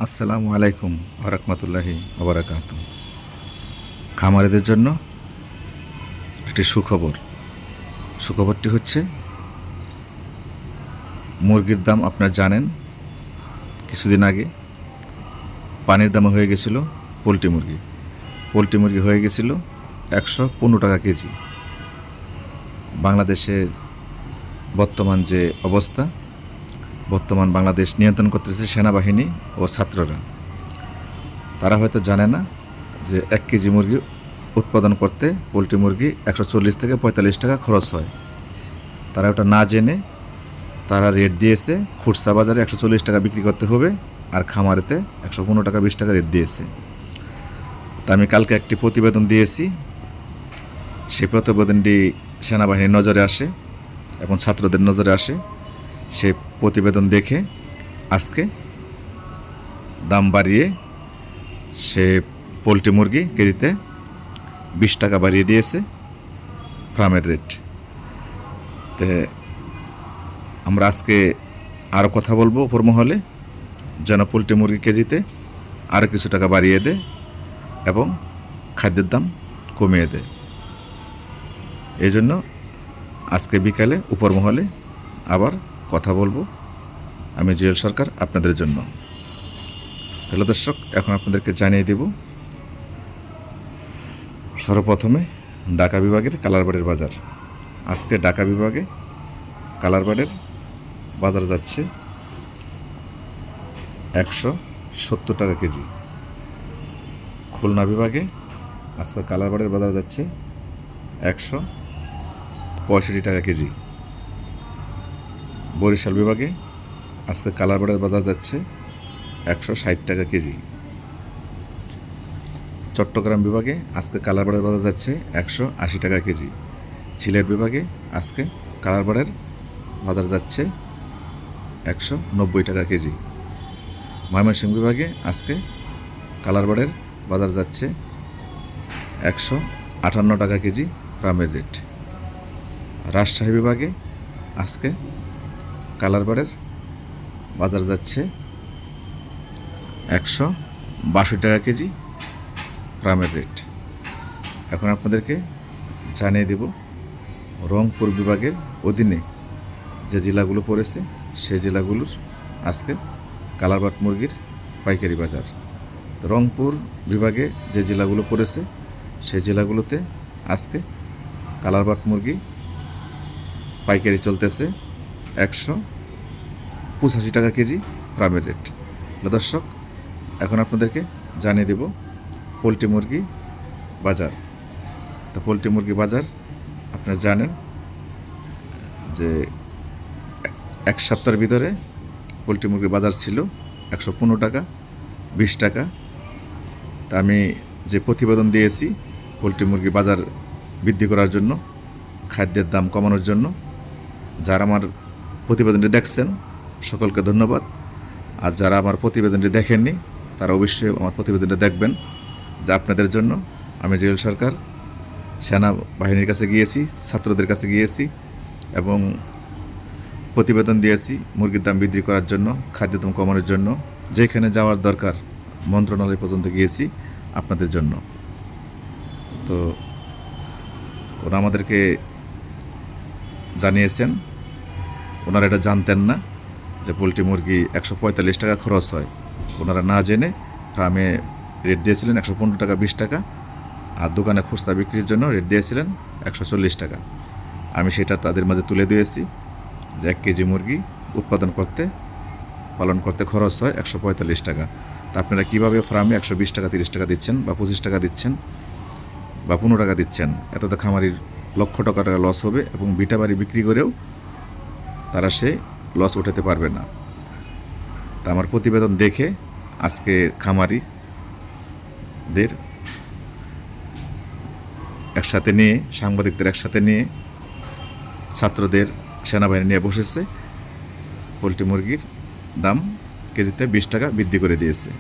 আসসালামু আলাইকুম ওরহমতুল্লাহি ওবরাকাত। খামারিদের জন্য একটি সুখবর। সুখবরটি হচ্ছে মুরগির দাম আপনারা জানেন, কিছুদিন আগে পানির দামে হয়ে গেছিল পোলট্রি মুরগি হয়ে গেছিল 115 টাকা কেজি। বাংলাদেশের বর্তমান যে অবস্থা, বাংলাদেশ নিয়ন্ত্রণ করতেছে সেনাবাহিনী ও ছাত্ররা। তারা হয়তো জানে না যে 1 কেজি মুরগি উৎপাদন করতে পোলট্রি মুরগি 140 থেকে 45 টাকা খরচ হয়। তারা ওটা না জেনে তারা রেট দিয়েছে খুচরা বাজারে 140 টাকা বিক্রি করতে হবে, আর খামারেতে 115 টাকা 20 টাকা রেট দিয়েছে। তা আমি কালকে একটি প্রতিবেদন দিয়েছি। সেই প্রতিবেদনটি সেনাবাহিনীর নজরে আসে এবং ছাত্রদের নজরে আসে। সেই প্রতিবেদন দেখে আজকে দাম বাড়িয়ে সে পোলট্রি মুরগি কেজিতে 20 টাকা বাড়িয়ে দিয়েছে ফার্মের রেট। তো আমরা আজকে আরও কথা বলবো উপর মহলে, যেন পোলট্রি মুরগি কেজিতে আরও কিছু টাকা বাড়িয়ে দেয় এবং খাদ্যের দাম কমিয়ে দেয়। এই জন্য আজকে বিকালে উপর মহলে আবার কথা বলবো আমি জুয়েল সরকার আপনাদের জন্য। তাহলে দর্শক, এখন আপনাদেরকে জানিয়ে দেব সর্বপ্রথমে ঢাকা বিভাগের কালারবাড়ির বাজার। আজকে ঢাকা বিভাগে কালারবাড়ির বাজার যাচ্ছে 170 টাকা কেজি। খুলনা বিভাগে আজকে কালারবাড়ির বাজার যাচ্ছে 165 টাকা কেজি। বরিশাল বিভাগে আজকে কালারবাড়ির বাজার যাচ্ছে 160 টাকা কেজি। চট্টগ্রাম বিভাগে আজকে কালারবাড়ির বাজার যাচ্ছে 180 টাকা কেজি। সিলেট বিভাগে আজকে কালারবাড়ির বাজার যাচ্ছে 190 টাকা কেজি। ময়মনসিংহ বিভাগে আজকে কালারবাড়ির বাজার যাচ্ছে 158 টাকা কেজি ফার্মের রেট। রাজশাহী বিভাগে আজকে কালারবাড়ির বাজার যাচ্ছে 162 টাকা কেজি ফার্মের রেট। এখন আপনাদেরকে জানিয়ে দেব রংপুর বিভাগের অধীনে যে জেলাগুলো পড়েছে সেই জেলাগুলোর আজকে কালারবাট মুরগির পাইকারি বাজার। রংপুর বিভাগে যে জেলাগুলো পড়েছে সেই জেলাগুলোতে আজকে কালারবাট মুরগি পাইকারি চলতেছে 185 টাকা কেজি ফার্মের রেট। দর্শক, এখন আপনাদেরকে জানিয়ে দেব পোলট্রি মুরগি বাজার। তো পোলট্রি মুরগি বাজার আপনারা জানেন যে এক সপ্তাহের ভিতরে পোলট্রি মুরগির বাজার ছিল 115 টাকা 20 টাকা। তা আমি যে প্রতিবেদন দিয়েছি পোলট্রি মুরগি বাজার বৃদ্ধি করার জন্য, খাদ্যের দাম কমানোর জন্য, যারা আমার প্রতিবেদনটি দেখছেন সকলকে ধন্যবাদ। আর যারা আমার প্রতিবেদনটি দেখেননি তারা অবশ্যই আমার প্রতিবেদনটি দেখবেন। যা আপনাদের জন্য আমি জুয়েল সরকার সেনাবাহিনীর কাছে গিয়েছি, ছাত্রদের কাছে গিয়েছি এবং প্রতিবেদন দিয়েছি মুরগির দাম বৃদ্ধি করার জন্য, খাদ্যের দাম কমানোর জন্য। যেখানে যাওয়ার দরকার মন্ত্রণালয় পর্যন্ত গিয়েছি আপনাদের জন্য। তো ওরা আমাদেরকে জানিয়েছেন, ওনারা এটা জানতেন না যে পোলট্রি মুরগি 145 টাকা খরচ হয়। ওনারা না জেনে ফার্মে রেট দিয়েছিলেন 115 টাকা 20 টাকা, আর দোকানে খুচরা বিক্রির জন্য রেট দিয়েছিলেন 140 টাকা। আমি সেটা তাদের মাঝে তুলে দিয়েছি যে 1 কেজি মুরগি পালন করতে খরচ হয় 145 টাকা। তা আপনারা কীভাবে ফার্মে 120 টাকা 30 টাকা দিচ্ছেন বা 25 টাকা দিচ্ছেন বা 15 টাকা দিচ্ছেন? এতটা খামারির লক্ষ টাকা লস হবে এবং বিটা বাড়ি বিক্রি করেও তারা সে লস উঠাতে পারবে না। তা আমার প্রতিবেদন দেখে আজকে খামারিদের একসাথে নিয়ে, সাংবাদিকদের একসাথে নিয়ে, ছাত্রদের, সেনাবাহিনী নিয়ে বসেছে। পোলট্রি মুরগির দাম কেজিতে 20 টাকা বৃদ্ধি করে দিয়েছে।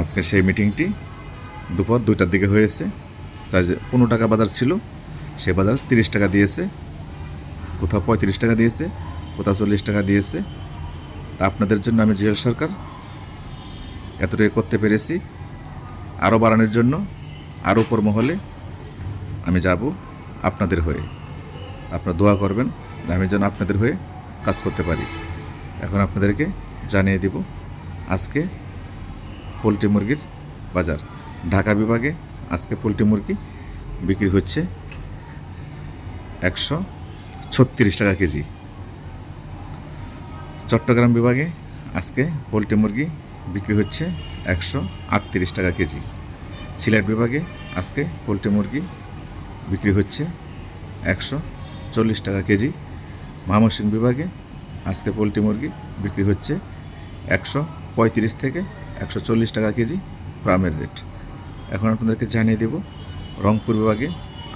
আজকে সেই মিটিংটি দুপুর 2টার দিকে হয়েছে। তাই যে 15 টাকা বাজার ছিল সে বাজার 30 টাকা দিয়েছে, কোথাও 35 টাকা দিয়েছে, কোথাও 40 টাকা দিয়েছে। তা আপনাদের জন্য আমি জুয়েল সরকার এতটুকু করতে পেরেছি। আরও বাড়ানোর জন্য আরও উপর মহলে আমি যাব আপনাদের হয়ে। আপনারা দোয়া করবেন আমি যেন আপনাদের হয়ে কাজ করতে পারি। এখন আপনাদেরকে জানিয়ে দিব আজকে পোলট্রি মুরগির বাজার। ঢাকা বিভাগে আজকে পোলট্রি মুরগি বিক্রি হচ্ছে 136 টাকা কেজি। চট্টগ্রাম বিভাগে আজকে পোলট্রি মুরগি বিক্রি হচ্ছে 138 টাকা কেজি। সিলেট বিভাগে আজকে পোলট্রি মুরগি বিক্রি হচ্ছে 140 টাকা কেজি। ময়মনসিংহ বিভাগে আজকে পোলট্রি মুরগি বিক্রি হচ্ছে 135 থেকে 140 টাকা কেজি ফার্মের রেট। এখন আপনাদেরকে জানিয়ে দেব রংপুর বিভাগে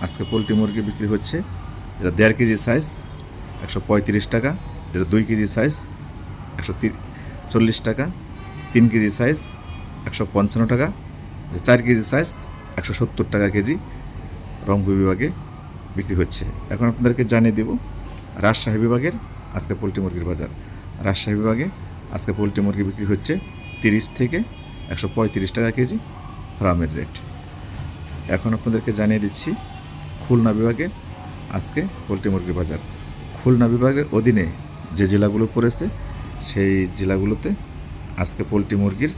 আজকে পোলট্রি মুরগি বিক্রি হচ্ছে, যেটা 1.5 কেজি সাইজ 135 টাকা, যেটা 2 কেজি সাইজ 140 টাকা, 3 কেজি সাইজ 155 টাকা, 4 কেজি সাইজ 170 টাকা কেজি রংপুর বিভাগে বিক্রি হচ্ছে। এখন আপনাদেরকে জানিয়ে দেব রাজশাহী বিভাগের আজকে পোলট্রি মুরগির বাজার। রাজশাহী বিভাগে আজকে পোলট্রি মুরগি বিক্রি হচ্ছে 30 থেকে 135 টাকা কেজি ফার্মের রেট। এখন আপনাদেরকে জানিয়ে দিচ্ছি খুলনা বিভাগে আজকে পোলট্রি মুরগির বাজার। খুলনা বিভাগের অধীনে যে জেলাগুলো পড়েছে সেই জেলাগুলোতে আজকে পোলট্রি মুরগির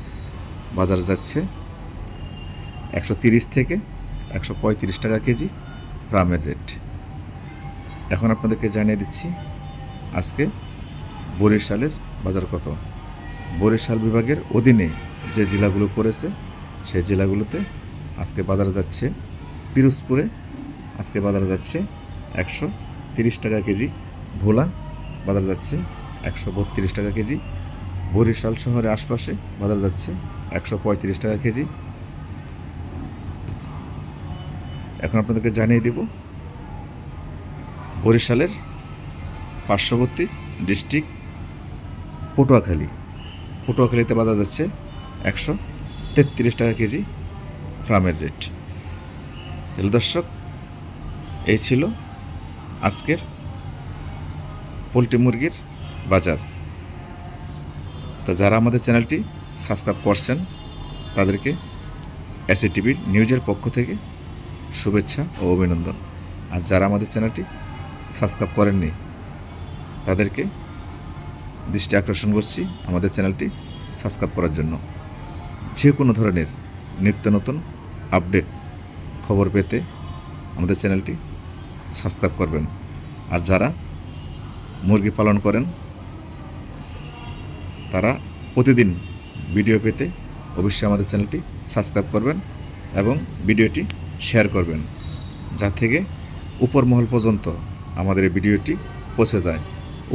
বাজার যাচ্ছে 130 থেকে 135 টাকা কেজি ফার্মের রেট। এখন আপনাদেরকে জানিয়ে দিচ্ছি আজকে বরিশালের বাজার কত। বরিশাল বিভাগের অধীনে যে জেলাগুলো পড়েছে সেই জেলাগুলোতে আজকে বাজার যাচ্ছে পিরোজপুরে আজকে বাজার যাচ্ছে 130 টাকা কেজি, ভোলা বাজার যাচ্ছে 132 টাকা কেজি, বরিশাল শহরের আশপাশে বাজার যাচ্ছে 135 টাকা কেজি। এখন আপনাদেরকে জানিয়ে দেব বরিশালের পার্শ্ববর্তী ডিস্ট্রিক্ট পটুয়াখালীতে বাজার যাচ্ছে 133 টাকা কেজি ফার্মের রেট। তাহলে দর্শক, এই ছিল আজকের পোলট্রি মুরগির বাজার। তা যারা আমাদের চ্যানেলটি সাবস্ক্রাইব করছেন তাদেরকে এসএটিভির নিউজের পক্ষ থেকে শুভেচ্ছা ও অভিনন্দন। আর যারা আমাদের চ্যানেলটি সাবস্ক্রাইব করেননি তাদেরকে দৃষ্টি আকর্ষণ করছি আমাদের চ্যানেলটি সাবস্ক্রাইব করার জন্য। যে কোনো ধরনের নিত্য নতুন আপডেট খবর পেতে আমাদের চ্যানেলটি সাবস্ক্রাইব করবেন। আর যারা মুরগি পালন করেন তারা প্রতিদিন ভিডিও পেতে অবশ্যই আমাদের চ্যানেলটি সাবস্ক্রাইব করবেন এবং ভিডিওটি শেয়ার করবেন, যা থেকে উপর মহল পর্যন্ত আমাদের এই ভিডিওটি পৌঁছে যায়।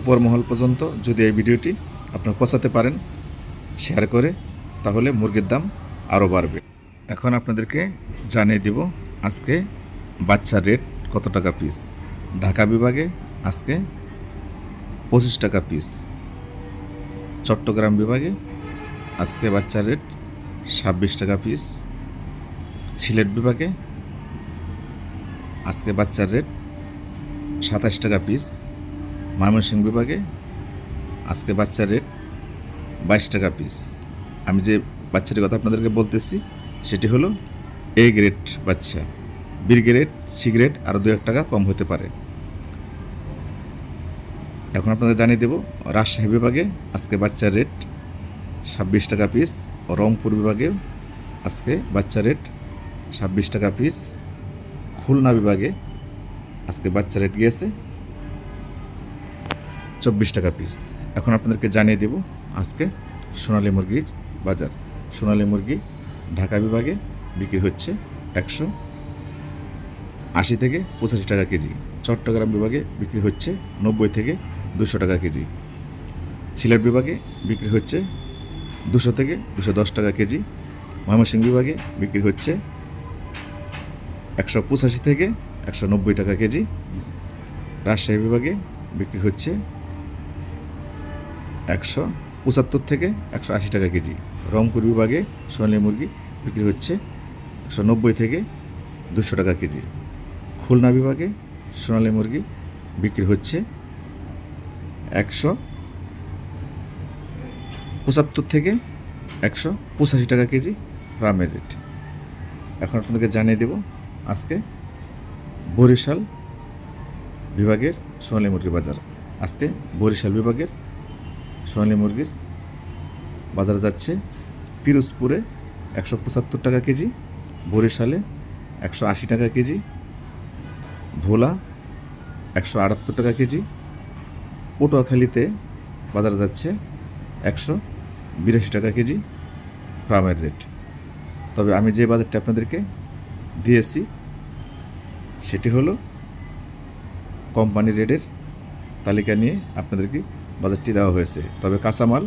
উপর মহল পর্যন্ত যদি এই ভিডিওটি আপনারা পৌঁছাতে পারেন শেয়ার করে, তাহলে মুরগির দাম আরও বাড়বে। এখন আপনাদেরকে জানিয়ে দেব আজকে বাচ্চার রেট কত টাকা পিস। ঢাকা বিভাগে আজকে 25 টাকা পিস। চট্টগ্রাম বিভাগে আজকে বাচ্চার রেট 26 টাকা পিস। সিলেট বিভাগে আজকে বাচ্চার রেট 27 টাকা পিস। ময়মনসিংহ বিভাগে আজকে বাচ্চার রেট 22 টাকা পিস। আমি যে বাচ্চাটির কথা আপনাদেরকে বলতেছি সেটি হলো এ গ্রেড বাচ্চা। বি গ্রেড, সি গ্রেড আরও 2-1 টাকা কম হতে পারে। এখন আপনাদের জানিয়ে দেব রাজশাহী বিভাগে আজকে বাচ্চার রেট 26 টাকা পিস। ও রংপুর বিভাগে আজকে বাচ্চা রেট 26 টাকা পিস। খুলনা বিভাগে আজকে বাচ্চা রেট গিয়েছে 24 টাকা পিস। এখন আপনাদেরকে জানিয়ে দেব আজকে সোনালী মুরগির বাজার। সোনালী মুরগি ঢাকা বিভাগে বিক্রি হচ্ছে 180 থেকে 85 টাকা কেজি। চট্টগ্রাম বিভাগে বিক্রি হচ্ছে 90 থেকে 200 টাকা কেজি। সিলেট বিভাগে বিক্রি হচ্ছে 200 থেকে 210 টাকা কেজি। ময়মনসিংহ বিভাগে বিক্রি হচ্ছে 185 থেকে 190 টাকা কেজি। রাজশাহী বিভাগে বিক্রি হচ্ছে 175 থেকে 180 টাকা কেজি। রংপুর বিভাগে সোনালী মুরগি বিক্রি হচ্ছে 190 থেকে 200 টাকা কেজি। খুলনা বিভাগে সোনালী মুরগি বিক্রি হচ্ছে 75 থেকে 185 টাকা কেজি ফার্মের রেট। এখন আপনাদেরকে জানিয়ে দেব আজকে বরিশাল বিভাগের সোনালী মুরগির বাজার। আজকে বরিশাল বিভাগের সোনালী মুরগির বাজারে যাচ্ছে পিরোজপুরে 175 টাকা কেজি, বরিশালে 180 টাকা কেজি, ভোলা 178 টাকা কেজি, পটুয়াখালীতে বাজারে যাচ্ছে 182 টাকা কেজি ফার্মের রেট। তবে আমি যে বাজারটা আপনাদেরকে দিয়েছি সেটি হলো কোম্পানি রেটের তালিকা নিয়ে আপনাদেরকে বাজারটি দেওয়া হয়েছে। তবে কাঁচামাল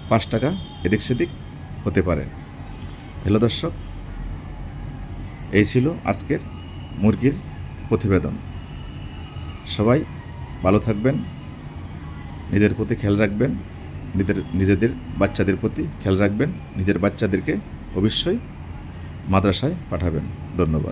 5 টাকা এদিক সেদিক হতে পারে। হ্যালো দর্শক, এই ছিল আজকের মুরগির প্রতিবেদন। সবাই ভালো থাকবেন, নিজের প্রতি খেয়াল রাখবেন, নিজেদের বাচ্চাদের প্রতি খেয়াল রাখবেন, নিজের বাচ্চাদেরকে অবশ্যই মাদ্রাসায় পাঠাবেন। ধন্যবাদ।